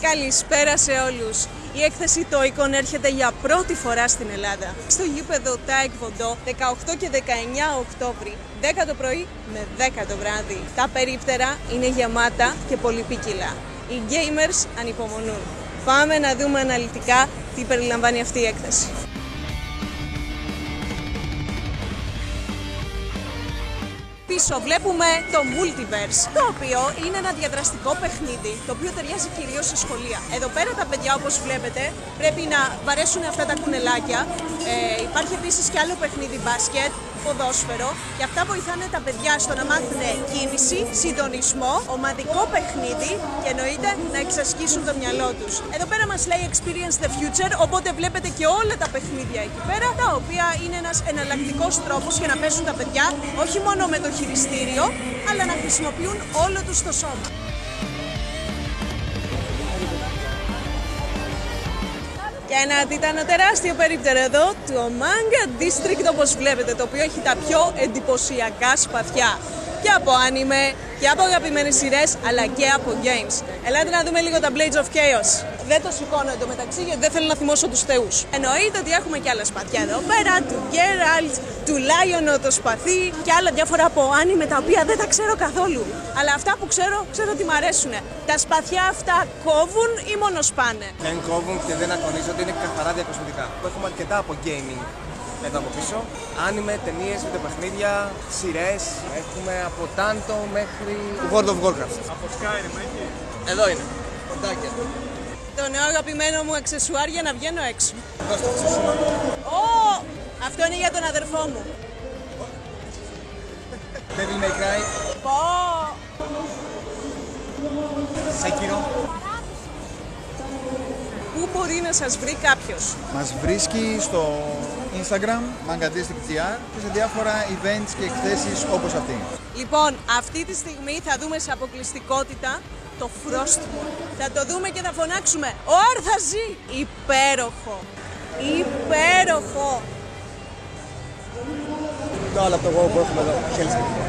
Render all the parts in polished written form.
Καλησπέρα σε όλους. Η έκθεση Toy-Con έρχεται για πρώτη φορά στην Ελλάδα. Στο γήπεδο Taekwondo 18 και 19 Οκτώβρη, 10 το πρωί με 10 το βράδυ. Τα περίπτερα είναι γεμάτα και πολυπίκυλα. Οι gamers ανυπομονούν. Πάμε να δούμε αναλυτικά τι περιλαμβάνει αυτή η έκθεση. Πίσω βλέπουμε το Multiverse, το οποίο είναι ένα διαδραστικό παιχνίδι, το οποίο ταιριάζει κυρίως σε σχολεία. Εδώ πέρα τα παιδιά, όπως βλέπετε, πρέπει να βαρέσουν αυτά τα κουνελάκια. Υπάρχει επίσης και άλλο παιχνίδι μπάσκετ, ποδόσφαιρο, και αυτά βοηθάνε τα παιδιά στο να μάθουν κίνηση, συντονισμό, ομαδικό παιχνίδι και εννοείται να εξασκήσουν το μυαλό τους. Εδώ πέρα μας λέει Experience the Future, οπότε βλέπετε και όλα τα παιχνίδια εκεί πέρα, τα οποία είναι ένας εναλλακτικός τρόπος για να παίζουν τα παιδιά, όχι μόνο με το χειριστήριο, αλλά να χρησιμοποιούν όλο τους το σώμα. Και ένα τίτανο τεράστιο περίπτερο εδώ, το Manga District, όπως βλέπετε, το οποίο έχει τα πιο εντυπωσιακά σπαθιά. Και από άνιμε, και από αγαπημένες σειρές, αλλά και από games. Ελάτε να δούμε λίγο τα Blades of Chaos. Δεν το σηκώνω εντωμεταξύ γιατί δεν θέλω να θυμώσω τους θεούς. Εννοείται ότι έχουμε και άλλα σπαθιά εδώ πέρα, του Geralt, του Lionel το σπαθί και άλλα διάφορα από άνιμε τα οποία δεν τα ξέρω καθόλου. Αλλά αυτά που ξέρω ότι μ' αρέσουν. Τα σπαθιά αυτά κόβουν ή μόνο σπάνε? Δεν κόβουν και δεν αγωνίζονται, είναι καθαρά διακοσμητικά. Έχουμε αρκετά από gaming εδώ από πίσω. Άνιμε, ταινίες, βιντεοπαιχνίδια, σειρές. Έχουμε από Tanto μέχρι World of Warcraft. Από Skyrim έχει. Εδώ είναι. Ποντάκια. Το νέο αγαπημένο μου αξεσουάρ για να βγαίνω έξω. Δώστε το αξεσουάρ. Αυτό είναι για τον αδερφό μου. Devil May Cry. Sekiro. Πού μπορεί να σας βρει κάποιος? Μας βρίσκει στο Instagram, MangaDistrict.gr, και σε διάφορα events και εκθέσεις όπως αυτή. Λοιπόν, αυτή τη στιγμή θα δούμε σε αποκλειστικότητα το Frostmourne. Θα το δούμε και θα φωνάξουμε «Ο Αρ θα ζει!» Υπέροχο! Υπέροχο! Το άλλο από το WoW που έχουμε εδώ, Hellscape.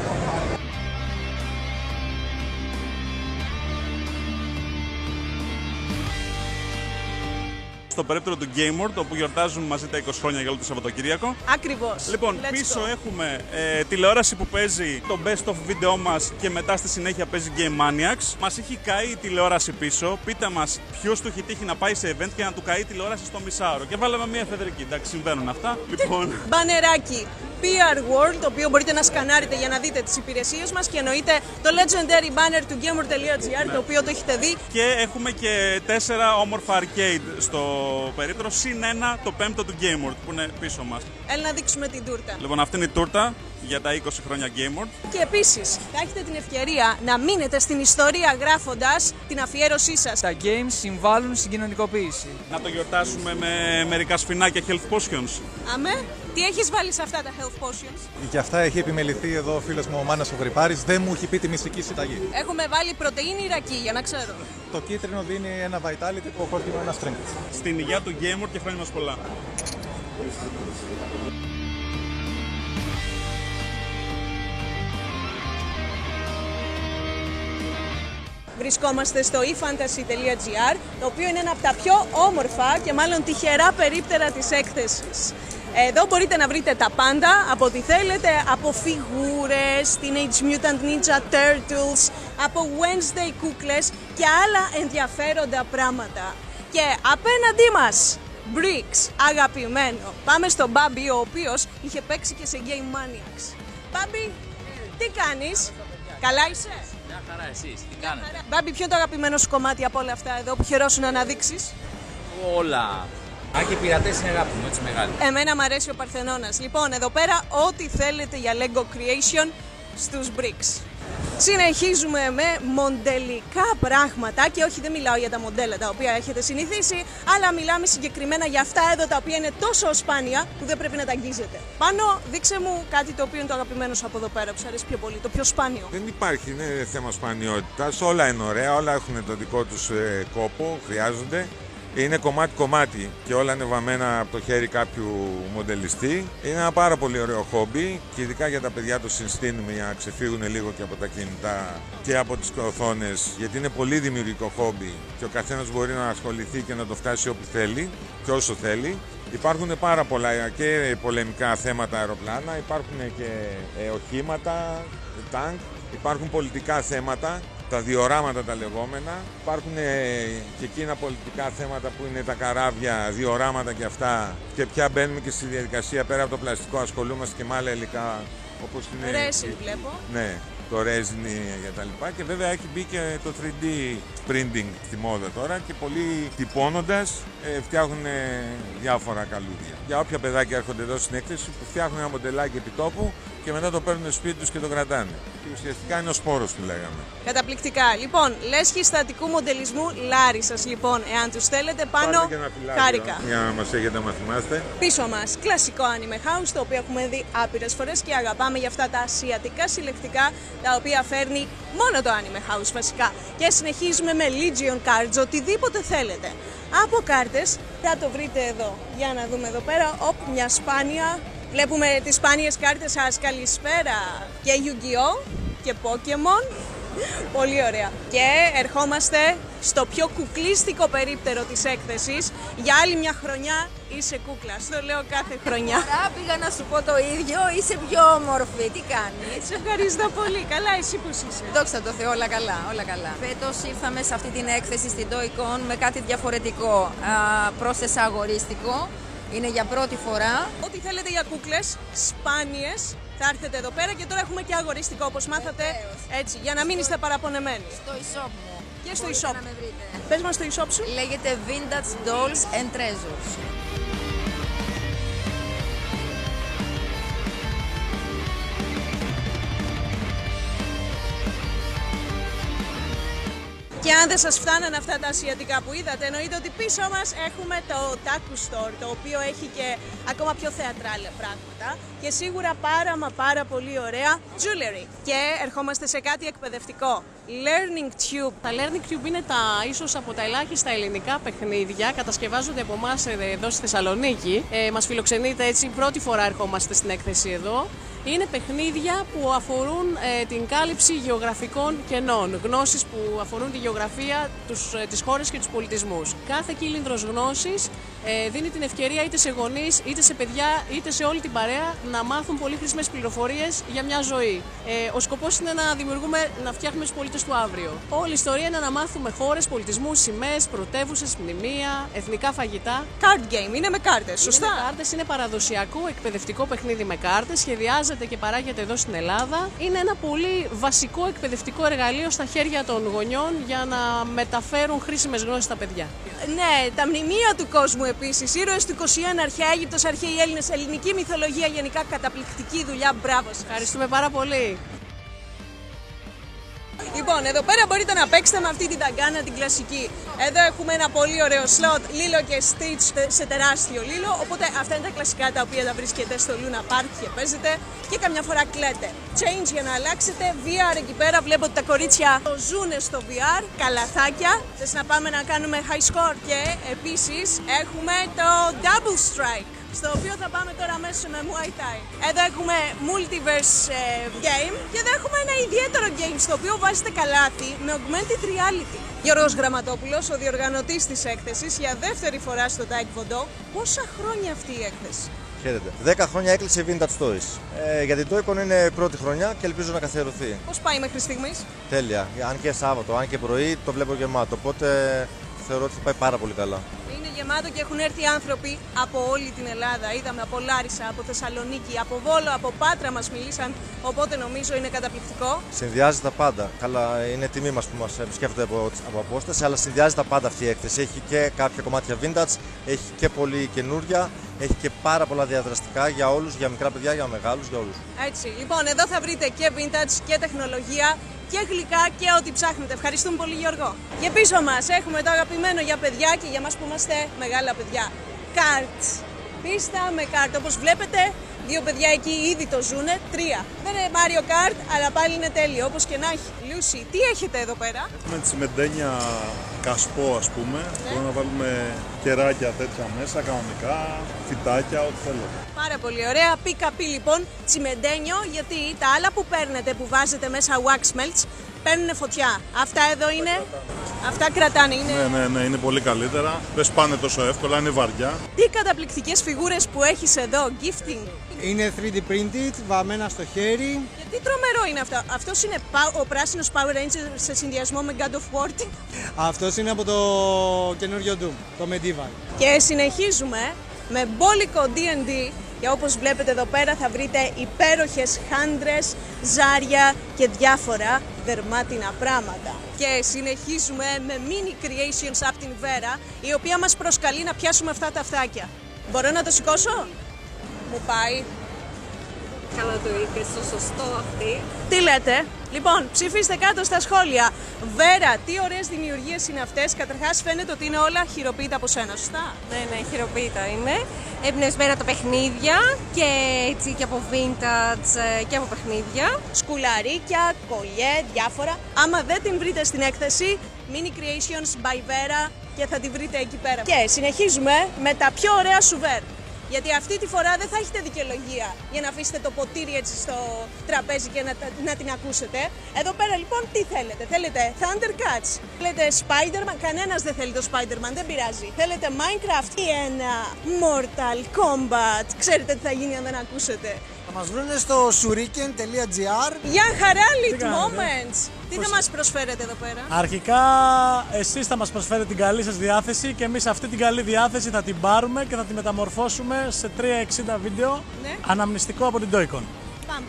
Στο περίπτερο του Gamer, το που γιορτάζουν μαζί τα 20 χρόνια για όλο το Σαββατοκύριακο. Ακριβώς. Λοιπόν, πίσω έχουμε τηλεόραση που παίζει το best of βίντεο μας και μετά στη συνέχεια παίζει Game Maniacs. Μας έχει καεί η τηλεόραση πίσω. Πείτε μας ποιος του έχει τύχει να πάει σε event και να του καεί η τηλεόραση στο μισάωρο. Και βάλαμε μια εφεδρική. Εντάξει, συμβαίνουν αυτά. Λοιπόν. Μπανεράκι PR World, το οποίο μπορείτε να σκανάρετε για να δείτε τις υπηρεσίες μας, και εννοείται το legendary banner του gamer.gr, το οποίο το έχετε δει. Και έχουμε και 4 όμορφα arcade στο περίπτερο, συν ένα το πέμπτο του Gamer που είναι πίσω μας. Έλα να δείξουμε την τούρτα. Λοιπόν, αυτή είναι η τούρτα για τα 20 χρόνια Gamer. Και επίσης θα έχετε την ευκαιρία να μείνετε στην ιστορία γράφοντας την αφιέρωσή σας. Τα games συμβάλλουν στην κοινωνικοποίηση. Να το γιορτάσουμε με μερικά σφινάκια health potions. Αμέ, τι έχεις βάλει σε αυτά τα health potions? Για αυτά έχει επιμεληθεί εδώ ο φίλος μου ο Μάνας ο Γρυπάρης, δεν μου έχει πει τη μυστική συνταγή. Έχουμε βάλει πρωτεΐνη Ιρακή, για να ξέρω. Το κίτρινο δίνει ένα vitality, το κόκκινο ένα strength. Στην υγεία του Gamer και χρόνια μας πολλά. Βρισκόμαστε στο efantasy.gr, το οποίο είναι ένα από τα πιο όμορφα και μάλλον τυχερά περίπτερα της έκθεσης. Εδώ μπορείτε να βρείτε τα πάντα, από ό,τι θέλετε, από φιγούρες, Teenage Mutant Ninja Turtles, από Wednesday κούκλες και άλλα ενδιαφέροντα πράγματα. Και απέναντί μας, Bricks, αγαπημένο. Πάμε στον Μπάμπι, ο οποίος είχε παίξει και σε Game Maniacs. Μπάμπι, τι κάνεις? Καλά είσαι? Μια χαρά, εσείς, τι κάνετε? Μπάμπι, ποιο είναι το αγαπημένο σου κομμάτι από όλα αυτά εδώ που χαιρόσουν να αναδείξεις? Όλα. Αν και οι πειρατές είναι αγάπη μου, έτσι μεγάλη. Εμένα μου αρέσει ο Παρθενώνας. Λοιπόν, εδώ πέρα ό,τι θέλετε για Lego Creation στους Bricks. Συνεχίζουμε με μοντελικά πράγματα, και όχι, δεν μιλάω για τα μοντέλα τα οποία έχετε συνηθίσει, αλλά μιλάμε συγκεκριμένα για αυτά εδώ τα οποία είναι τόσο σπάνια που δεν πρέπει να τα αγγίζετε. Πάνω, δείξε μου κάτι το οποίο είναι το αγαπημένο σου από εδώ πέρα, που σου αρέσει πιο πολύ, το πιο σπάνιο. Δεν υπάρχει, είναι θέμα σπανιότητας, όλα είναι ωραία, όλα έχουν τον δικό τους κόπο, χρειάζονται. Είναι κομμάτι-κομμάτι και όλα ανεβαμμένα από το χέρι κάποιου μοντελιστή. Είναι ένα πάρα πολύ ωραίο χόμπι και ειδικά για τα παιδιά το συστήνουμε για να ξεφύγουν λίγο και από τα κινητά και από τις οθόνες, γιατί είναι πολύ δημιουργικό χόμπι και ο καθένας μπορεί να ασχοληθεί και να το φτάσει όπου θέλει και όσο θέλει. Υπάρχουν πάρα πολλά και πολεμικά θέματα αεροπλάνα, υπάρχουν και οχήματα, τάγκ, υπάρχουν πολιτικά θέματα, τα διοράματα τα λεγόμενα, υπάρχουν και εκείνα πολιτικά θέματα που είναι τα καράβια, διοράματα και αυτά, και πια μπαίνουμε και στη διαδικασία πέρα από το πλαστικό, ασχολούμαστε και με άλλα υλικά όπως είναι... Ρέσιν βλέπω. Ναι, το resin και τα λοιπά, και βέβαια έχει μπει και το 3D printing στη μόδα τώρα και πολλοί τυπώνοντας φτιάχνουν διάφορα καλούδια. Για όποια παιδάκια έρχονται εδώ στην έκθεση που φτιάχνουν ένα μοντελάκι επιτόπου και μετά το παίρνουν στο σπίτι τους και το κρατάνε. Και ουσιαστικά είναι ο σπόρος που λέγαμε. Καταπληκτικά. Λοιπόν, λέσχη στατικού μοντελισμού Λάρισσας, λοιπόν, εάν τους θέλετε πάνω, χάρηκα. Για να μας έχετε να θυμάστε. Πίσω μας, κλασικό anime house, το οποίο έχουμε δει άπειρες φορές και αγαπάμε για αυτά τα ασιατικά συλλεκτικά, τα οποία φέρνει μόνο το anime house βασικά. Και συνεχίζουμε με Legion cards, οτιδήποτε θέλετε. Από κάρτες θα το βρείτε εδώ. Για να δούμε εδώ πέρα, μια σπάνια. Βλέπουμε τις σπάνιες κάρτες σας, καλησπέρα, και Yu-Gi-Oh! Και Pokemon. Πολύ ωραία. Και ερχόμαστε στο πιο κουκλίστικο περίπτερο της έκθεσης. Για άλλη μια χρονιά είσαι κούκλα. Στο λέω κάθε χρονιά. Άρα πήγα να σου πω το ίδιο, είσαι πιο όμορφη. Τι κάνεις? Σε ευχαριστώ πολύ. Καλά, εσύ πώς είσαι? Δόξα τω Θεώ, όλα καλά, όλα καλά. Φέτος ήρθαμε σε αυτή την έκθεση στην Toy-Con με κάτι διαφορετικό. Πρόσθεσα αγορίστικο. Είναι για πρώτη φορά. Ό,τι θέλετε για κούκλες, σπάνιες, θα έρθετε εδώ πέρα, και τώρα έχουμε και αγοριστικό, όπως μάθατε, έτσι, για να μην είστε παραπονεμένοι. Στο e-shop μου. Και στο e-shop. Να με βρείτε. Πες μας το e-shop σου. Λέγεται Vintage Dolls and Treasures. Και αν δεν σας φτάνανε αυτά τα ασιατικά που είδατε, εννοείται ότι πίσω μας έχουμε το Otaku Store, το οποίο έχει και ακόμα πιο θεατράλια πράγματα και σίγουρα πάρα πολύ ωραία jewelry. Και ερχόμαστε σε κάτι εκπαιδευτικό. Learning Tube. Τα Learning Tube είναι ίσως από τα ελάχιστα ελληνικά παιχνίδια. Κατασκευάζονται από εμάς εδώ στη Θεσσαλονίκη. Μας φιλοξενείτε έτσι, πρώτη φορά ερχόμαστε στην έκθεση εδώ. Είναι παιχνίδια που αφορούν την κάλυψη γεωγραφικών κενών, γνώσεις που αφορούν τη γεωγραφία, τις χώρες και τους πολιτισμούς. Κάθε κύλινδρος γνώσης δίνει την ευκαιρία είτε σε γονείς, είτε σε παιδιά, είτε σε όλη την παρέα να μάθουν πολύ χρήσιμες πληροφορίες για μια ζωή. Ο σκοπός είναι να φτιάχνουμε τους πολίτες του αύριο. Όλη η ιστορία είναι να μάθουμε χώρες, πολιτισμούς, σημαίες, πρωτεύουσες, μνημεία, εθνικά φαγητά. Card game, είναι με κάρτες, σωστά? Είναι με κάρτες, είναι παραδοσιακό εκπαιδευτικό παιχνίδι με κάρτες, σχεδιάζεται και παράγεται εδώ στην Ελλάδα. Είναι ένα πολύ βασικό εκπαιδευτικό εργαλείο στα χέρια των γονιών για να μεταφέρουν χρήσιμες γνώσεις στα παιδιά. Ναι, τα μνημεία του κόσμου επίσης. Ήρωες του 21, αρχαία Αίγυπτος, αρχαίοι Έλληνες, ελληνική μυθολογία, γενικά καταπληκτική δουλειά. Μπράβο σας. Ευχαριστούμε πάρα πολύ. Λοιπόν, εδώ πέρα μπορείτε να παίξετε με αυτή την ταγκάνα την κλασική. Εδώ έχουμε ένα πολύ ωραίο slot, Lilo και Stitch σε τεράστιο Lilo. Οπότε αυτά είναι τα κλασικά τα οποία τα βρίσκετε στο Luna Park και παίζετε και καμιά φορά κλαίτε. Change για να αλλάξετε. VR εκεί πέρα, βλέπω ότι τα κορίτσια το ζουνε στο VR. Καλαθάκια. Θες να πάμε να κάνουμε high score. Και επίσης έχουμε το Double Strike, στο οποίο θα πάμε τώρα αμέσως με Muay Thai. Εδώ έχουμε Multiverse Game και εδώ έχουμε ένα ιδιαίτερο game στο οποίο βάζετε καλάθι με Augmented Reality. Γιώργος Γραμματόπουλος, ο διοργανωτής της έκθεσης, για δεύτερη φορά στο Taekwondo. Πόσα χρόνια αυτή η έκθεση? Χαίρετε. 10 χρόνια έκλεισε Vintage Toys. Για την Toy-Con είναι πρώτη χρονιά και ελπίζω να καθιερωθεί. Πώς πάει μέχρι στιγμής? Τέλεια. Αν και Σάββατο, αν και πρωί το βλέπω γεμάτο. Οπότε θεωρώ ότι θα πάει πάρα πολύ καλά. Είναι γεμάτο και έχουν έρθει άνθρωποι από όλη την Ελλάδα. Είδαμε από Λάρισα, από Θεσσαλονίκη, από Βόλο, από Πάτρα μας μιλήσαν. Οπότε νομίζω είναι καταπληκτικό. Συνδυάζει τα πάντα. Καλά, είναι τιμή μας που μας επισκέφτονται από απόσταση, αλλά συνδυάζει τα πάντα αυτή η έκθεση. Έχει και κάποια κομμάτια vintage, έχει και πολύ καινούρια, έχει και πάρα πολλά διαδραστικά για όλους, για μικρά παιδιά, για μεγάλους, για όλους. Έτσι. Λοιπόν, εδώ θα βρείτε και vintage και τεχνολογία και γλυκά και ό,τι ψάχνετε. Ευχαριστούμε πολύ, Γιώργο. Και πίσω μας έχουμε το αγαπημένο για παιδιά και για μας που είμαστε μεγάλα παιδιά. Καρτ. Πίστα με κάρτ. Όπως βλέπετε, 2 παιδιά εκεί ήδη το ζουνε. 3. Δεν είναι Mario Kart, αλλά πάλι είναι τέλειο. Όπως και να έχει. Λούση, τι έχετε εδώ πέρα? Έχουμε τη τσιμεντένια κασπό, ας πούμε. Μπορούμε να βάλουμε κεράκια τέτοια μέσα, κανονικά, φυτάκια, ό,τι θέλετε. Πάρα πολύ ωραία. Πικαπί λοιπόν, τσιμεντένιο, γιατί τα άλλα που παίρνετε, που βάζετε μέσα wax melts, παίρνουν φωτιά. Αυτά εδώ είναι, αυτά κρατάνε. Ναι, είναι πολύ καλύτερα. Δεν σπάνε τόσο εύκολα, είναι βαριά. Τι καταπληκτικές φιγούρες που έχεις εδώ, gifting. Είναι 3D printed, βαμμένα στο χέρι. Γιατί τρομερό είναι αυτό. Αυτός είναι ο πράσινος Power Ranger σε συνδυασμό με God of War. Αυτός είναι από το καινούριο Doom, το Medieval. Και συνεχίζουμε με μπόλικο D&D. Και όπως βλέπετε εδώ πέρα θα βρείτε υπέροχες χάντρες, ζάρια και διάφορα δερμάτινα πράγματα. Και συνεχίζουμε με mini creations από την Βέρα, η οποία μας προσκαλεί να πιάσουμε αυτά τα αυτάκια. Μπορώ να το σηκώσω? Μου πάει. Καλά το είπες, το σωστό αυτή. Τι λέτε? Λοιπόν, ψηφίστε κάτω στα σχόλια. Βέρα, τι ωραίες δημιουργίες είναι αυτές. Καταρχάς φαίνεται ότι είναι όλα χειροποίητα από σένα, σωστά? Ναι, χειροποίητα είναι. Εμπνευσμένα τα παιχνίδια και έτσι και από vintage και από παιχνίδια. Σκουλαρίκια, κολιέ, διάφορα. Άμα δεν την βρείτε στην έκθεση, Mini Creations by Vera και θα τη βρείτε εκεί πέρα. Και συνεχίζουμε με τα πιο ωραία σουβέρ. Γιατί αυτή τη φορά δεν θα έχετε δικαιολογία για να αφήσετε το ποτήρι έτσι στο τραπέζι και να την ακούσετε. Εδώ πέρα λοιπόν τι θέλετε? Θέλετε Thundercats, θέλετε Spider-Man, κανένας δεν θέλει το Spider-Man, δεν πειράζει. Θέλετε Minecraft ή ένα Mortal Kombat, ξέρετε τι θα γίνει αν δεν ακούσετε. Θα μας βρούνε στο shuriken.gr. Για χαρά, Lit Moments! Τι θα μας προσφέρετε εδώ πέρα? Αρχικά εσείς θα μας προσφέρετε την καλή σας διάθεση και εμείς αυτή την καλή διάθεση θα την πάρουμε και θα τη μεταμορφώσουμε σε 360 βίντεο αναμνηστικό από την Toy-Con. Πάμε.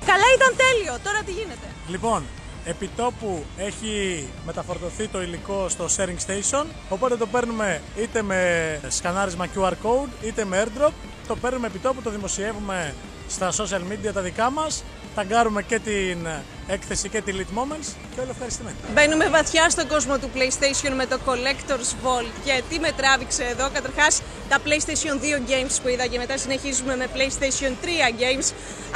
Καλά, ήταν τέλειο. Τώρα τι γίνεται? Λοιπόν, επιτόπου έχει μεταφορτωθεί το υλικό στο sharing station, οπότε το παίρνουμε είτε με σκανάρισμα QR code είτε με airdrop. Το παίρνουμε επιτόπου, το δημοσιεύουμε στα social media τα δικά μας, ταγκάρουμε και την έκθεση και τη Lit Moments και όλοι ευχαριστημένοι. Μπαίνουμε βαθιά στον κόσμο του PlayStation με το Collector's Vault. Και τι με τράβηξε εδώ? Καταρχάς τα PlayStation 2 games που είδα και μετά συνεχίζουμε με PlayStation 3 games.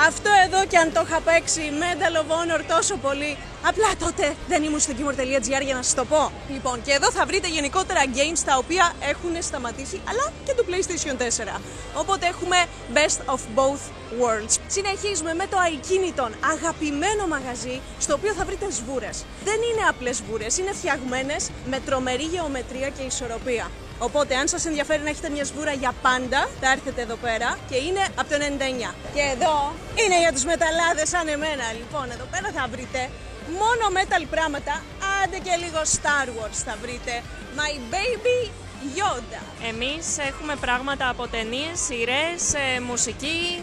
Αυτό εδώ και αν το είχα παίξει Medal of Honor τόσο πολύ, απλά τότε δεν ήμουν στο gamer.gr για να σας το πω. Λοιπόν, και εδώ θα βρείτε γενικότερα games τα οποία έχουν σταματήσει, αλλά και του PlayStation 4. Οπότε έχουμε Best of Both Worlds. Συνεχίζουμε με το ακίνητον αγαπημένο μαγαζί, στο οποίο θα βρείτε σβούρες. Δεν είναι απλές σβούρες, είναι φτιαγμένες με τρομερή γεωμετρία και ισορροπία. Οπότε, αν σας ενδιαφέρει να έχετε μια σβούρα για πάντα, θα έρθετε εδώ πέρα και είναι από το 99. Και εδώ είναι για τους μεταλλάδες σαν εμένα. Λοιπόν, εδώ πέρα θα βρείτε μόνο metal πράγματα, άντε και λίγο Star Wars θα βρείτε. My Baby Yoda. Εμείς έχουμε πράγματα από ταινίες, σειρές, μουσική,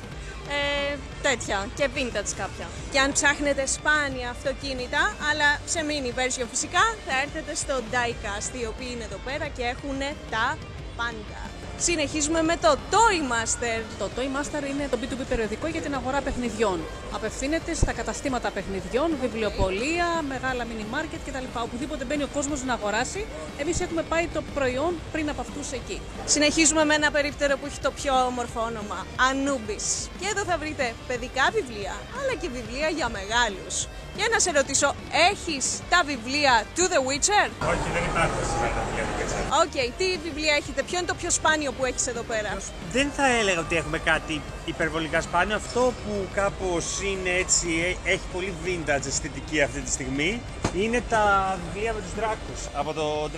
τέτοια και vintage κάποια. Και αν ψάχνετε σπάνια αυτοκίνητα, αλλά σε mini version φυσικά, θα έρθετε στο Diecast, οι οποίοι είναι εδώ πέρα και έχουν τα πάντα. Συνεχίζουμε με το Toy Master. Το Toy Master είναι το B2B περιοδικό για την αγορά παιχνιδιών. Απευθύνεται στα καταστήματα παιχνιδιών, βιβλιοπωλεία, μεγάλα mini market κτλ. Οπουδήποτε μπαίνει ο κόσμος να αγοράσει, εμείς έχουμε πάει το προϊόν πριν από αυτούς εκεί. Συνεχίζουμε με ένα περίπτερο που έχει το πιο όμορφο όνομα, Anubis. Και εδώ θα βρείτε παιδικά βιβλία, αλλά και βιβλία για μεγάλους. Και να σε ρωτήσω, έχεις τα βιβλία του The Witcher? Όχι, δεν υπάρχουν σήμερα τα βιβλία του Witcher. Οκ, τι βιβλία έχετε, ποιο είναι το πιο σπάνιο που έχεις εδώ πέρα? Δεν θα έλεγα ότι έχουμε κάτι υπερβολικά σπάνιο. Αυτό που κάπως είναι έτσι, έχει πολύ vintage αισθητική αυτή τη στιγμή, είναι τα βιβλία με τους δράκους από το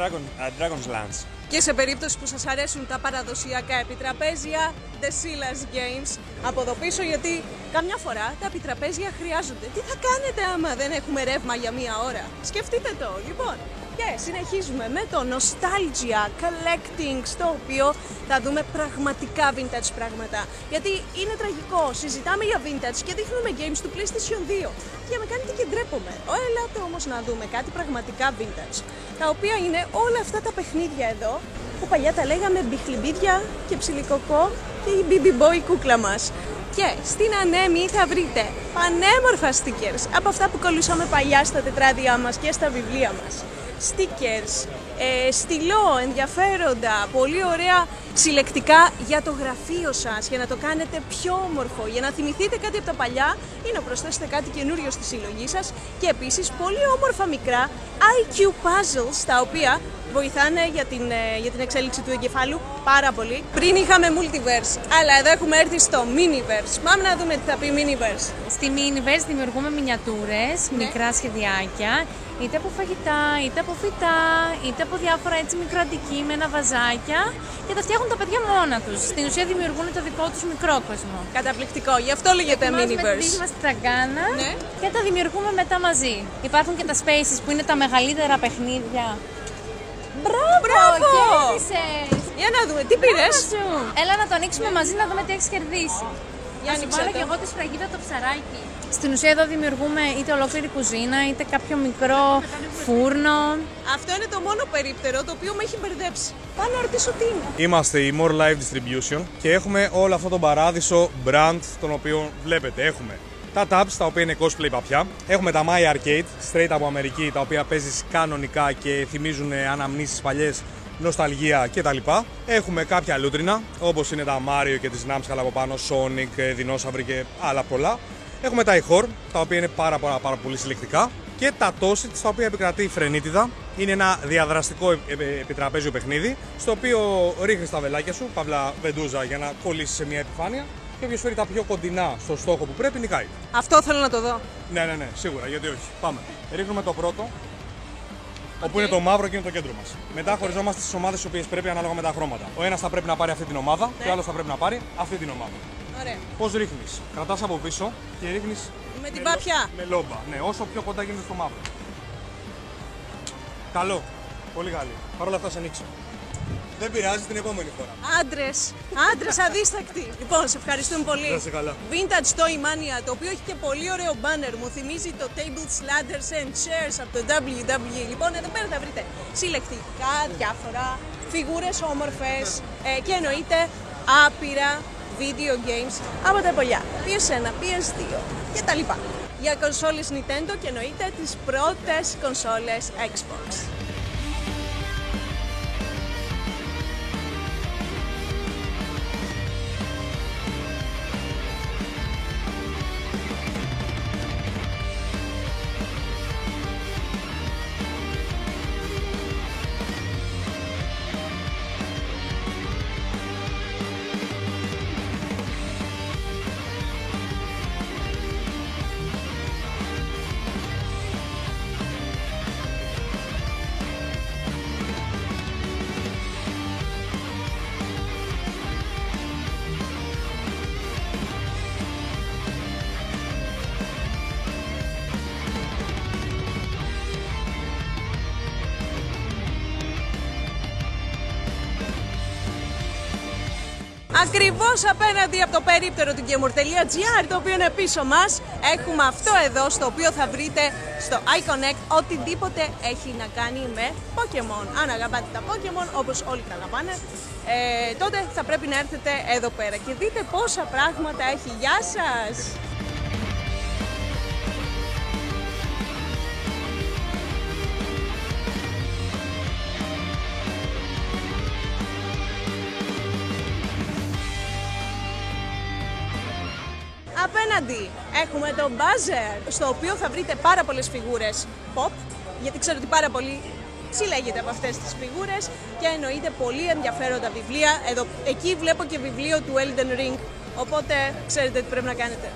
Dragon's Lance. Και σε περίπτωση που σας αρέσουν τα παραδοσιακά επιτραπέζια, The Silas Games από εδώ πίσω, γιατί καμιά φορά τα επιτραπέζια χρειάζονται. Τι θα κάνετε άμα δεν έχουμε ρεύμα για μία ώρα? Σκεφτείτε το, λοιπόν. Και συνεχίζουμε με το Nostalgia Collecting, στο οποίο θα δούμε πραγματικά vintage πράγματα. Γιατί είναι τραγικό, συζητάμε για vintage και δείχνουμε games του PlayStation 2. Και με κάνετε και ντρέπομαι. Ελάτε όμως να δούμε κάτι πραγματικά vintage. Τα οποία είναι όλα αυτά τα παιχνίδια εδώ, που παλιά τα λέγαμε μπιχλιμπίδια και ψιλικοκό και η BB Boy κούκλα μας. Και στην ανέμη θα βρείτε πανέμορφα stickers από αυτά που κολλούσαμε παλιά στα τετράδια μας και στα βιβλία μας. stickers, στυλό, ενδιαφέροντα, πολύ ωραία συλλεκτικά για το γραφείο σας, για να το κάνετε πιο όμορφο, για να θυμηθείτε κάτι από τα παλιά ή να προσθέσετε κάτι καινούριο στη συλλογή σας και επίσης πολύ όμορφα μικρά IQ puzzles, τα οποία βοηθάνε για την εξέλιξη του εγκεφάλου πάρα πολύ. Πριν είχαμε multiverse, αλλά εδώ έχουμε έρθει στο miniverse. Πάμε να δούμε τι θα πει miniverse. Στη miniverse δημιουργούμε μινιατούρες, μικρά σχεδιάκια, είτε από φαγητά, είτε από φυτά, είτε από διάφορα έτσι μικροαντικείμενα, βαζάκια και τα φτιάχνουν τα παιδιά μόνα τους. Στην ουσία δημιουργούν το δικό τους μικρό κόσμο. Καταπληκτικό, γι' αυτό λέγεται miniverse. Μας τη τραγκάνα και τα δημιουργούμε μετά μαζί. Υπάρχουν και τα spaces που είναι τα μεγαλύτερα παιχνίδια. Μπράβο! Κέρδισες! Για να δούμε, τι πήρες? Έλα να το ανοίξουμε μαζί να δούμε τι έχεις κερδίσει. Για να σου βάλω και εγώ τη σφραγίδα το ψαράκι. Στην ουσία εδώ δημιουργούμε είτε ολόκληρη κουζίνα, είτε κάποιο μικρό φούρνο. Αυτό είναι το μόνο περίπτερο το οποίο με έχει μπερδέψει. Πάω να ρωτήσω τι είναι. Είμαστε η More Life Distribution και έχουμε όλο αυτό τον παράδεισο brand τον οποίο βλέπετε. Έχουμε τα tabs, τα οποία είναι cosplay παπιά. Έχουμε τα My Arcade, straight από Αμερική, τα οποία παίζεις κανονικά και θυμίζουν αναμνήσεις παλιές, νοσταλγία κτλ. Έχουμε κάποια λούτρινα, όπως είναι τα Mario και τις Namskull από πάνω, Sonic, δεινόσαυροι και άλλα πολλά. Έχουμε τα iHor, τα οποία είναι πάρα πολύ συλλεκτικά. Και τα Tossits, τα οποία επικρατεί η φρενίτιδα. Είναι ένα διαδραστικό επιτραπέζιο παιχνίδι, στο οποίο ρίχνεις τα βελάκια σου, παύλα βεντούζα, για να κολλήσεις σε μια επιφάνεια. Και όποιος φέρει τα πιο κοντινά στο στόχο που πρέπει, νικάει. Αυτό θέλω να το δω. Ναι, σίγουρα, γιατί όχι. Πάμε. Ρίχνουμε το πρώτο, όπου είναι το μαύρο και είναι το κέντρο μας. Μετά χωριζόμαστε στις ομάδες οι οποίες πρέπει ανάλογα με τα χρώματα. Ο ένας θα πρέπει να πάρει αυτή την ομάδα και ο άλλος θα πρέπει να πάρει αυτή την ομάδα. Ωραία. Πώς ρίχνεις? Κρατάς από πίσω και ρίχνεις με την παπιά. Με λόμπα. Ναι, όσο πιο κοντά γίνεται στο μαύρο. Καλό. Πολύ καλή. Παρ' όλα αυτά σε νίξω. Δεν πειράζει, την επόμενη φορά. Άντρες αδίστακτοι. Λοιπόν, σε ευχαριστούμε πολύ. Να είσαι καλά. Vintage Toy Mania, το οποίο έχει και πολύ ωραίο banner. Μου θυμίζει το Tables, Ladders and Chairs από το WWE. Λοιπόν, εδώ πέρα θα βρείτε συλλεκτικά, διάφορα, φιγούρες όμορφες και εννοείται άπειρα video games από τα παλιά. PS1, PS2 κτλ. Για κονσόλες Nintendo και εννοείται τις πρώτες κονσόλες Xbox. Ακριβώς απέναντι από το περίπτερο του Gamer.gr, το οποίο είναι πίσω μας, έχουμε αυτό εδώ, στο οποίο θα βρείτε στο iConnect οτιδήποτε έχει να κάνει με Pokemon. Αν αγαπάτε τα Pokemon, όπως όλοι τα αγαπάνε, τότε θα πρέπει να έρθετε εδώ πέρα και δείτε πόσα πράγματα έχει. Γεια σας! Απέναντι έχουμε το Buzzer, στο οποίο θα βρείτε πάρα πολλές φιγούρες pop, γιατί ξέρω ότι πάρα πολύ συλλέγεται από αυτές τις φιγούρες και εννοείται πολύ ενδιαφέροντα βιβλία. Εκεί βλέπω και βιβλίο του Elden Ring, οπότε ξέρετε τι πρέπει να κάνετε.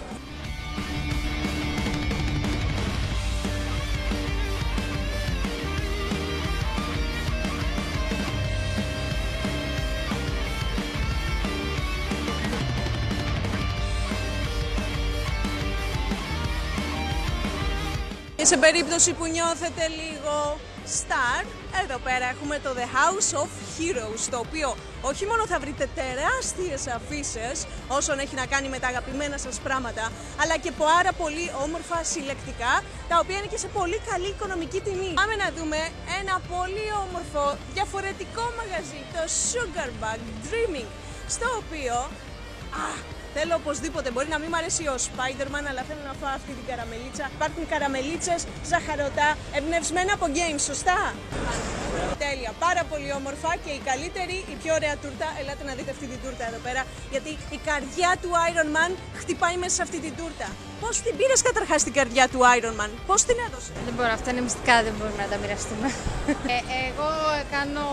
Και σε περίπτωση που νιώθετε λίγο star, εδώ πέρα έχουμε το The House of Heroes, το οποίο όχι μόνο θα βρείτε τεράστιες αφίσες όσον έχει να κάνει με τα αγαπημένα σας πράγματα, αλλά και πάρα πολύ όμορφα συλλεκτικά, τα οποία είναι και σε πολύ καλή οικονομική τιμή. Πάμε να δούμε ένα πολύ όμορφο διαφορετικό μαγαζί, το Sugarbug Dreaming, στο οποίο θέλω οπωσδήποτε. Μπορεί να μην μου αρέσει ο Spider-Man, αλλά θέλω να φάω αυτή την καραμελίτσα. Υπάρχουν καραμελίτσες ζαχαρωτά, εμπνευσμένα από games, σωστά? Τέλεια, πάρα πολύ όμορφα και η καλύτερη, η πιο ωραία τούρτα. Ελάτε να δείτε αυτή την τούρτα εδώ πέρα, γιατί η καρδιά του Iron Man χτυπάει μέσα σε αυτή την τούρτα. Πώς την πήρες καταρχάς την καρδιά του Iron Man, πώς την έδωσε? Δεν μπορώ, αυτά είναι μυστικά, δεν μπορούμε να τα μοιραστούμε. Εγώ κάνω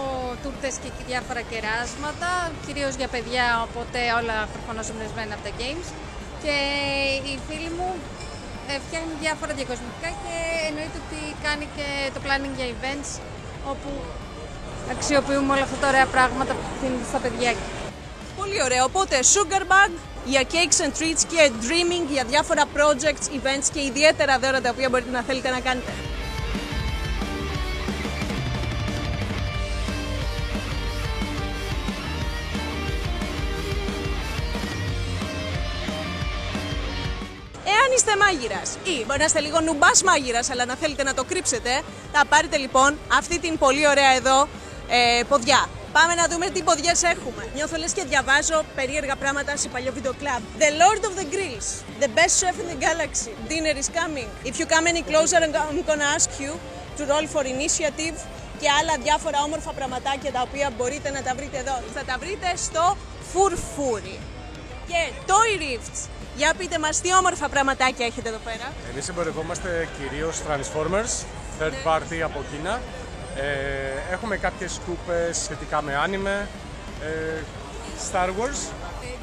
τούρτες και διάφορα κεράσματα, κυρίως για παιδιά, οπότε όλα προφανώς εμπνευσμένα από τα games. Και η φίλη μου φτιάχνει διάφορα διακοσμητικά και εννοείται ότι κάνει και το planning για events, όπου αξιοποιούμε όλα αυτά τα ωραία πράγματα που δίνονται στα παιδιά. Πολύ ωραία, οπότε Sugar Bag για cakes and treats και dreaming για διάφορα projects, events και ιδιαίτερα δώρα τα οποία μπορείτε να θέλετε να κάνετε. Εάν είστε μάγειρας ή μπορεί να είστε λίγο νουμπάς μάγειρας, αλλά να θέλετε να το κρύψετε, θα πάρετε λοιπόν αυτή την πολύ ωραία εδώ ποδιά. Πάμε να δούμε τι ποδιές έχουμε. Νιώθω λες και διαβάζω περίεργα πράγματα σε παλιό βίντεο κλαμπ. The Lord of the Grills, the best chef in the galaxy, dinner is coming. If you come any closer, I'm gonna ask you to roll for initiative και άλλα διάφορα όμορφα πραγματάκια τα οποία μπορείτε να τα βρείτε εδώ. Θα τα βρείτε στο Φουρφούρι. Και Toy Rifts. Για πείτε μας τι όμορφα πραγματάκια έχετε εδώ πέρα. Εμείς εμπορευόμαστε κυρίως Transformers, third party από Κίνα. Έχουμε κάποιες σκούπες σχετικά με anime, Star Wars.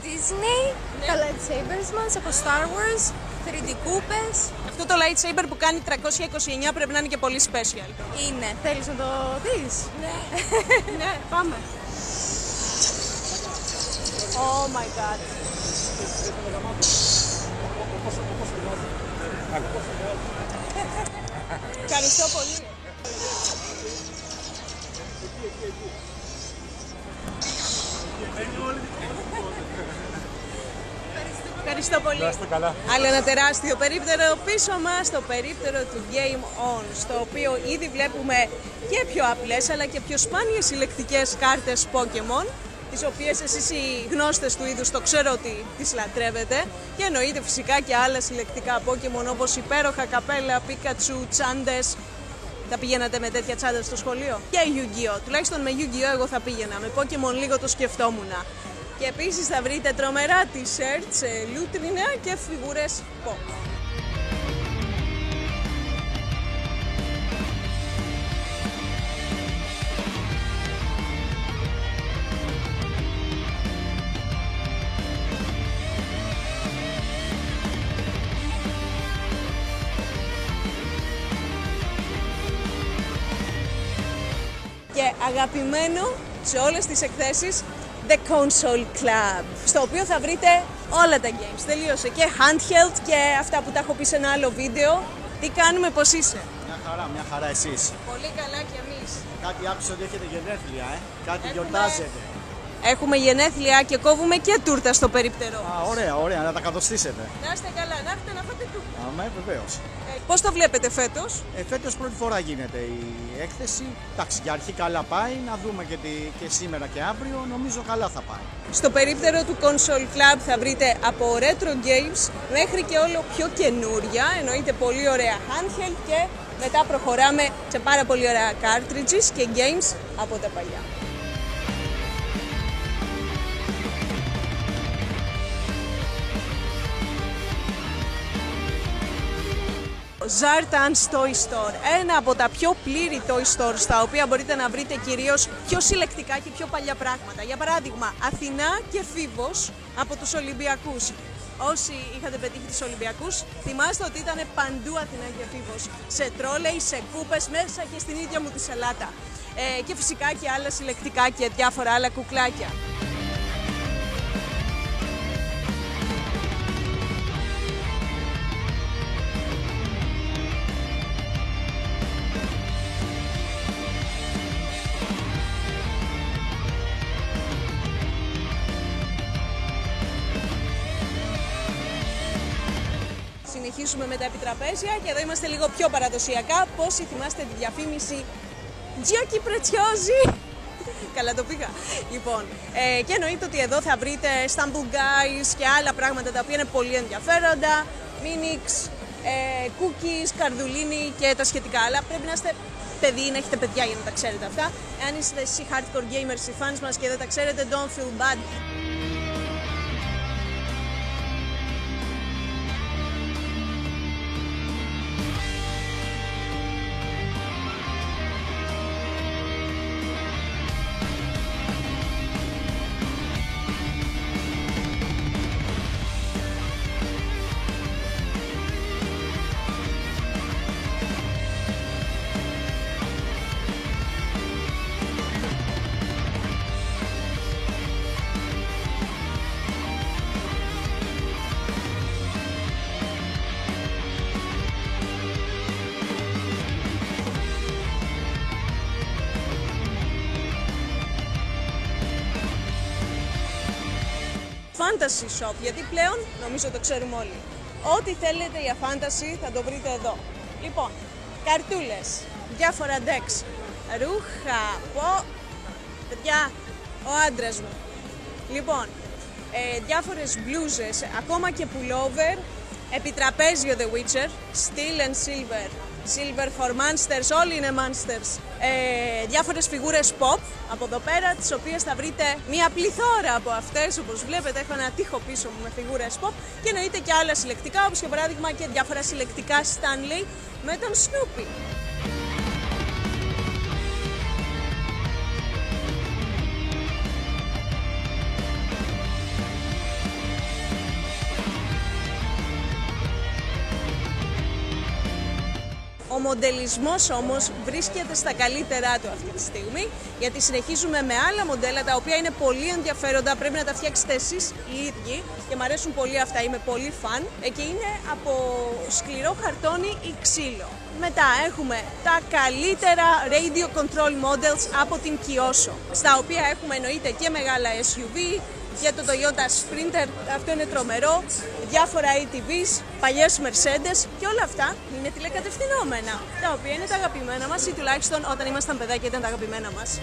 Disney, τα lightsabers μας από Star Wars, 3D κούπες. Αυτό το lightsaber που κάνει 329 πρέπει να είναι και πολύ special. Είναι. Θέλεις να το δεις? Ναι. Ναι, πάμε. Oh my god. Ευχαριστώ πολύ. Ευχαριστώ πολύ. Άλλο ένα τεράστιο περίπτερο πίσω μας, το περίπτερο του Game On, στο οποίο ήδη βλέπουμε και πιο απλές αλλά και πιο σπάνιες συλλεκτικές κάρτες Pokémon, τις οποίες εσείς οι γνώστες του είδους το ξέρω ότι τις λατρεύετε, και εννοείται φυσικά και άλλα συλλεκτικά Pokémon όπως υπέροχα καπέλα, Pikachu, τσάντες. Θα πηγαίνατε με τέτοια τσάντα στο σχολείο? Και Yu-Gi-Oh! Τουλάχιστον με Yu-Gi-Oh! Εγώ θα πήγαινα. Με Pokémon λίγο το σκεφτόμουν. Και επίσης θα βρείτε τρομερά t-shirts, λούτρινα και φιγούρες pop. Και αγαπημένο σε όλες τις εκθέσεις, The Console Club, στο οποίο θα βρείτε όλα τα games. Τελείωσε και handheld και αυτά που τα έχω πει σε ένα άλλο βίντεο. Τι κάνουμε, πώς είσαι? Μια χαρά εσείς. Πολύ καλά και εμείς. Κάτι άκουσα ότι έχετε γενέθλια, κάτι γιορτάζετε. Έχουμε γενέθλια και κόβουμε και τούρτα στο περίπτερο. Ωραία, να τα κατοστήσετε. Να είστε καλά, να έρθετε να φάτε τούρτα. Βεβαίως. Πώς το βλέπετε φέτος? Φέτος πρώτη φορά γίνεται η έκθεση. Εντάξει, για αρχή καλά πάει, να δούμε και σήμερα και αύριο, νομίζω καλά θα πάει. Στο περίπτερο του Console Club θα βρείτε από retro games μέχρι και όλο πιο καινούρια, εννοείται πολύ ωραία handheld, και μετά προχωράμε σε πάρα πολύ ωραία cartridges και games από τα παλιά. Zartan's Toy Store, ένα από τα πιο πλήρη toy stores, στα οποία μπορείτε να βρείτε κυρίως πιο συλλεκτικά και πιο παλιά πράγματα. Για παράδειγμα, Αθηνά και Φίβος από τους Ολυμπιακούς. Όσοι είχατε πετύχει τους Ολυμπιακούς, θυμάστε ότι ήταν παντού Αθηνά και Φίβος. Σε τρόλεϊ, σε κούπες, μέσα και στην ίδια μου τη σαλάτα. Και φυσικά και άλλα συλλεκτικά και διάφορα άλλα κουκλάκια. Συνεχίσουμε με τα επιτραπέζια και εδώ είμαστε λίγο πιο παραδοσιακά. Πόσοι θυμάστε τη διαφήμιση Giochi Preziosi? Καλά το πήγα. Λοιπόν, και εννοείται ότι εδώ θα βρείτε Stumble Guys και άλλα πράγματα τα οποία είναι πολύ ενδιαφέροντα. Minix, cookies, καρδουλίνι και τα σχετικά. Αλλά πρέπει να είστε παιδί, να έχετε παιδιά για να τα ξέρετε αυτά. Εάν είστε εσείς hardcore gamers, οι fans μας και δεν τα ξέρετε, don't feel bad. Fantasy Shop, γιατί πλέον νομίζω το ξέρουμε όλοι. Ό,τι θέλετε για fantasy θα το βρείτε εδώ. Λοιπόν, καρτούλες, διάφορα decks, ρούχα, παιδιά, ο άντρας μου. Λοιπόν, διάφορες μπλούζες, ακόμα και pullover, επιτραπέζιο The Witcher, steel and silver. Silver for Monsters, όλοι είναι Monsters. Διάφορες φιγούρες pop από εδώ πέρα, τις οποίες θα βρείτε μία πληθώρα από αυτές. Όπως βλέπετε, έχω ένα τοίχο πίσω μου με φιγούρες pop και εννοείται και άλλα συλλεκτικά, όπως για παράδειγμα και διάφορα συλλεκτικά Stanley με τον Snoopy. Ο μοντελισμός όμως βρίσκεται στα καλύτερά του αυτή τη στιγμή, γιατί συνεχίζουμε με άλλα μοντέλα τα οποία είναι πολύ ενδιαφέροντα, πρέπει να τα φτιάξετε εσείς οι ίδιοι και μου αρέσουν πολύ αυτά, είμαι πολύ φαν, και είναι από σκληρό χαρτόνι ή ξύλο. Μετά έχουμε τα καλύτερα radio control models από την Kyosho, στα οποία έχουμε εννοείται και μεγάλα SUV, για το Toyota Sprinter, αυτό είναι τρομερό, διάφορα ATVs, παλιές Mercedes και όλα αυτά είναι τηλεκατευθυνόμενα, τα οποία είναι τα αγαπημένα μας ή τουλάχιστον όταν ήμασταν παιδάκια ήταν τα αγαπημένα μας.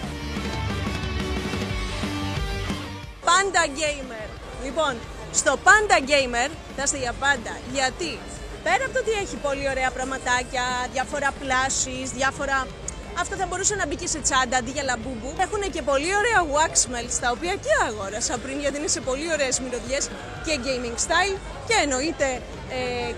Panda Gamer. Λοιπόν, στο Panda Gamer θα είστε για πάντα, γιατί πέρα από το ότι έχει πολύ ωραία πραγματάκια, διάφορα plushies, διάφορα... Αυτό θα μπορούσε να μπει και σε τσάντα αντί για λαμπούμπου. Έχουν και πολύ ωραία wax melts, τα οποία και αγόρασα πριν γιατί είναι σε πολύ ωραίες μυρωδιές και gaming style. Και εννοείται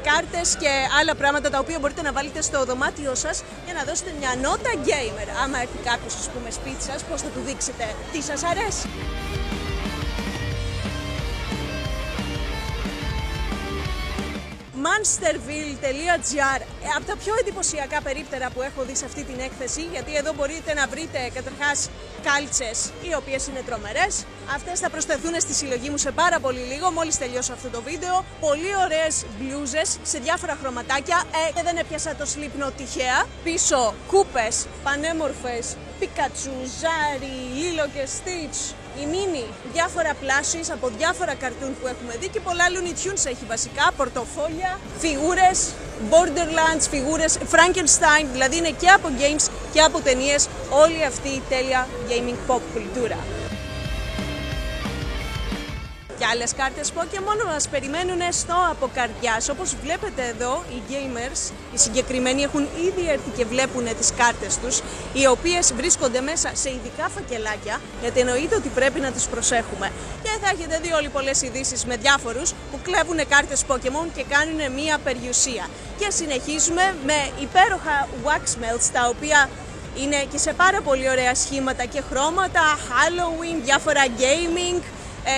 κάρτες και άλλα πράγματα τα οποία μπορείτε να βάλετε στο δωμάτιό σας για να δώσετε μια νότα gamer. Άμα έρθει κάποιος, ας πούμε, σπίτι σας, πώς θα του δείξετε τι σας αρέσει. Monsterville.gr, από τα πιο εντυπωσιακά περίπτερα που έχω δει σε αυτή την έκθεση, γιατί εδώ μπορείτε να βρείτε καταρχάς κάλτσες οι οποίες είναι τρομερές. Αυτές θα προσθεθούν στη συλλογή μου σε πάρα πολύ λίγο, μόλις τελειώσω αυτό το βίντεο. Πολύ ωραίες μπλούζες σε διάφορα χρωματάκια, δεν έπιασα το Slipknot τυχαία. Πίσω κούπες πανέμορφες, Pikachu, Zari, Lilo και Stitch. Η Mini, διάφορα plushies από διάφορα καρτούν που έχουμε δει και πολλά Looney Tunes έχει βασικά, πορτοφόλια, φιγούρες, Borderlands, φιγούρες, Frankenstein, δηλαδή είναι και από games και από ταινίες όλη αυτή η τέλεια gaming pop κουλτούρα. Και άλλες κάρτες Pokémon μας περιμένουν στο από καρδιάς. Όπως βλέπετε εδώ, οι gamers, οι συγκεκριμένοι, έχουν ήδη έρθει και βλέπουν τις κάρτες τους, οι οποίες βρίσκονται μέσα σε ειδικά φακελάκια, γιατί εννοείται ότι πρέπει να τις προσέχουμε. Και θα έχετε δει όλοι πολλές ειδήσεις με διάφορους που κλέβουν κάρτες Pokémon και κάνουν μία περιουσία. Και συνεχίζουμε με υπέροχα wax melts, τα οποία είναι και σε πάρα πολύ ωραία σχήματα και χρώματα, Halloween, διάφορα gaming.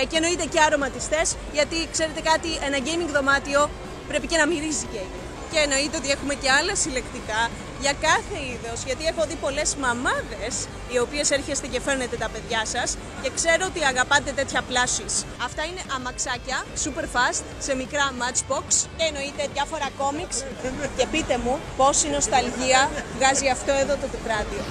Και εννοείται και αρωματιστές, γιατί ξέρετε κάτι, ένα gaming δωμάτιο πρέπει και να μυρίζει gaming. Και εννοείται ότι έχουμε και άλλα συλλεκτικά για κάθε είδος, γιατί έχω δει πολλές μαμάδες οι οποίες έρχεστε και φέρνετε τα παιδιά σας και ξέρω ότι αγαπάτε τέτοια plushies. Αυτά είναι αμαξάκια, super fast, σε μικρά matchbox και εννοείται διάφορα comics. Και πείτε μου πόση νοσταλγία βγάζει αυτό εδώ το τετράδιο.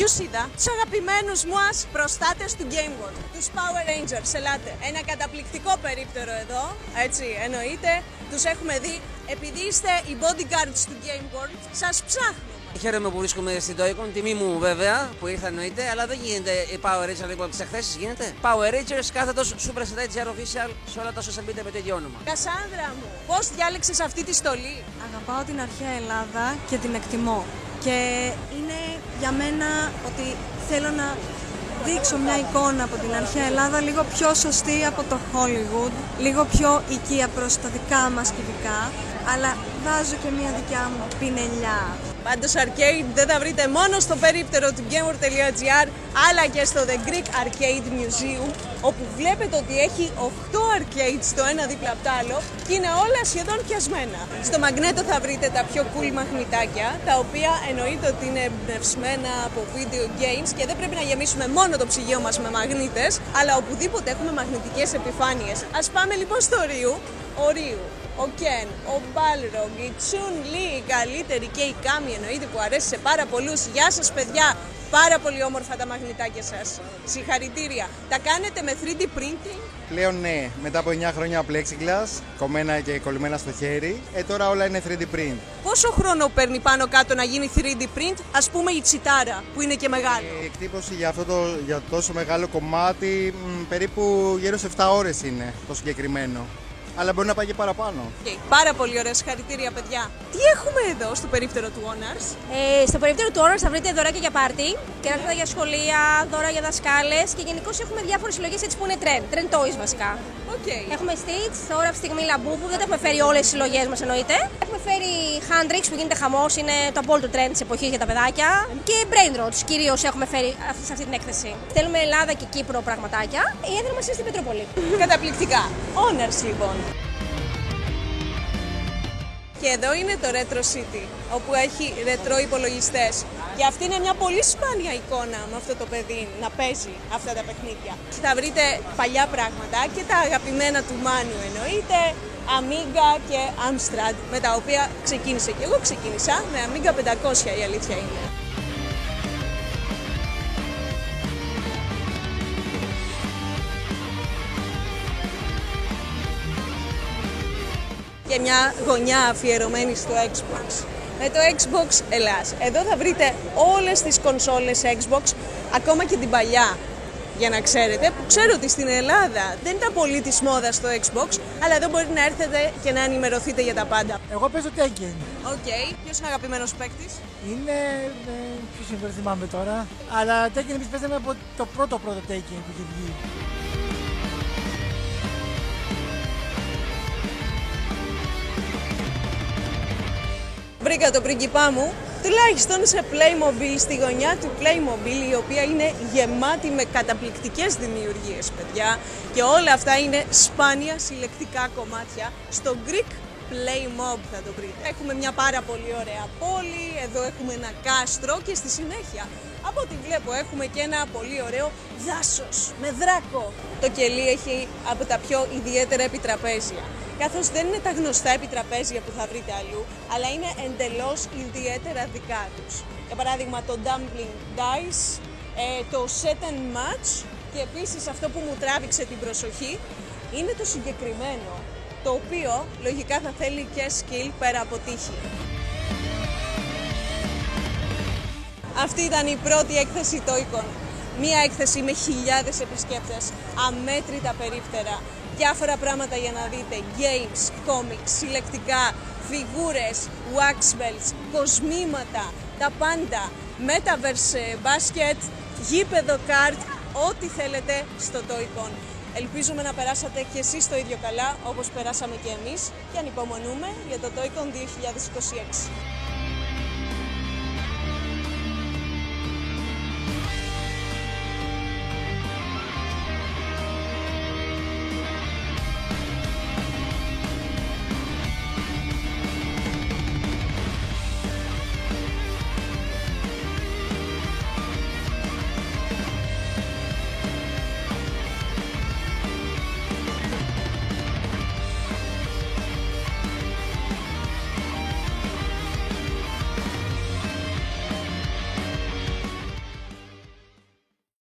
Ποιους είδα? Τους αγαπημένους μας προστάτες του Game World, τους Power Rangers. Ελάτε. Ένα καταπληκτικό περίπτερο εδώ, έτσι εννοείται. Τους έχουμε δει. Επειδή είστε οι bodyguards του Game World, σας ψάχνουμε. Χαίρομαι που βρίσκομαι στην Toy-Con, τιμή μου βέβαια που ήρθα εννοείται, αλλά δεν γίνεται η Power Rangers λοιπόν από τις εκθέσεις, γίνεται. Power Rangers κάθετος Super Sentai GR Official σε όλα τα social media με το ίδιο όνομα. Κασάνδρα μου, πώς διάλεξες αυτή τη στολή? Αγαπάω την αρχαία Ελλάδα και την εκτιμώ. Και είναι για μένα ότι θέλω να δείξω μια εικόνα από την αρχαία Ελλάδα λίγο πιο σωστή από το Hollywood, λίγο πιο οικία προς τα δικά μας κυβικά, αλλά βάζω και μια δικιά μου πινελιά. Πάντως arcade δεν θα βρείτε μόνο στο περίπτερο του gamer.gr, αλλά και στο The Greek Arcade Museum, όπου βλέπετε ότι έχει 8 arcades το ένα δίπλα από το άλλο και είναι όλα σχεδόν πιασμένα. Στο μαγνέτο θα βρείτε τα πιο cool μαγνητάκια, τα οποία εννοείται ότι είναι εμπνευσμένα από video games και δεν πρέπει να γεμίσουμε μόνο το ψυγείο μας με μαγνήτες, αλλά οπουδήποτε έχουμε μαγνητικές επιφάνειες. Ας πάμε λοιπόν στο Ρίου. Ο Ρίου, ο Κεν, ο Balrog, η Chun-Li, η καλύτερη και η Kami εννοείται που αρέσει σε πάρα πολλούς. Γεια σας παιδιά, πάρα πολύ όμορφα τα μαγνητάκια σας. Συγχαρητήρια. Τα κάνετε με 3D printing? Πλέον ναι, μετά από 9 χρόνια plexiglass, κομμένα και κολλημένα στο χέρι, τώρα όλα είναι 3D print. Πόσο χρόνο παίρνει πάνω κάτω να γίνει 3D print, ας πούμε η τσιτάρα που είναι και μεγάλο? Η εκτύπωση για τόσο μεγάλο κομμάτι περίπου γύρω σε 7 ώρες είναι το συγκεκριμένο. Αλλά μπορεί να πάει και παραπάνω. Πάρα πολύ ωραία, συγχαρητήρια παιδιά. Τι έχουμε εδώ στο περίπτερο του Honors? Στο περίπτερο του Honors θα βρείτε δωράκια για πάρτι, κεράσματα για σχολεία, δώρα για δασκάλες και γενικώς έχουμε διάφορες συλλογές έτσι που είναι trend toys βασικά. Έχουμε Stitch, τώρα αυτή τη στιγμή Labubu, δεν έχουμε φέρει όλες τις συλλογές μας εννοείται. Έχουμε φέρει Handrix που γίνεται χαμός, είναι το απόλυτο trend της εποχής για τα παιδάκια. Και Brain Rots κυρίως έχουμε φέρει σε αυτή την έκθεση. Θέλουμε Ελλάδα και Κύπρο πραγματάκια. Η έδρα μας είναι στην Πετρούπολη. Καταπληκτικά. Honors λοιπόν. Και εδώ είναι το Retro City, όπου έχει ρετρό υπολογιστές. Και αυτή είναι μια πολύ σπάνια εικόνα με αυτό το παιδί να παίζει αυτά τα παιχνίδια. Θα βρείτε παλιά πράγματα και τα αγαπημένα του Μάνου εννοείται, Amiga και Amstrad, με τα οποία ξεκίνησε και εγώ ξεκίνησα με Amiga 500 η αλήθεια είναι. Και μια γωνιά αφιερωμένη στο Xbox. Με το Xbox Ελλάς. Εδώ θα βρείτε όλες τις κονσόλες Xbox, ακόμα και την παλιά. Για να ξέρετε, που ξέρω ότι στην Ελλάδα δεν ήταν πολύ της μόδας στο Xbox, αλλά εδώ μπορείτε να έρθετε και να ενημερωθείτε για τα πάντα. Εγώ παίζω Tekken. Ποιος είναι αγαπημένος παίκτης? Είναι, ποιος είναι, δεν θυμάμαι τώρα, αλλά Tekken εμείς παίζαμε από το πρώτο Tekken που είχε βγει. Βρήκα το πριγκιπά μου, τουλάχιστον σε Playmobil, στη γωνιά του Playmobil, η οποία είναι γεμάτη με καταπληκτικές δημιουργίες, παιδιά. Και όλα αυτά είναι σπάνια συλλεκτικά κομμάτια. Στο Greek Playmob θα το βρείτε. Έχουμε μια πάρα πολύ ωραία πόλη, εδώ έχουμε ένα κάστρο και στη συνέχεια, από ό,τι βλέπω, έχουμε και ένα πολύ ωραίο δάσος με δράκο. Το κελί έχει από τα πιο ιδιαίτερα επιτραπέζια. Καθώς δεν είναι τα γνωστά επιτραπέζια που θα βρείτε αλλού, αλλά είναι εντελώς ιδιαίτερα δικά τους. Για παράδειγμα το Dumpling Dice, το Set and Match και επίσης αυτό που μου τράβηξε την προσοχή είναι το συγκεκριμένο, το οποίο λογικά θα θέλει και skill πέρα από τύχη. Αυτή ήταν η πρώτη έκθεση Toy-Con. Μία έκθεση με χιλιάδες επισκέπτες, αμέτρητα περίπτερα, διάφορα πράγματα για να δείτε, games, comics, συλλεκτικά, φιγούρες, wax belts, κοσμήματα, τα πάντα, metaverse basket, γήπεδο kart, ό,τι θέλετε στο Toy-Con. Ελπίζουμε να περάσατε και εσείς το ίδιο καλά όπως περάσαμε και εμείς και ανυπομονούμε για το Toy-Con 2026.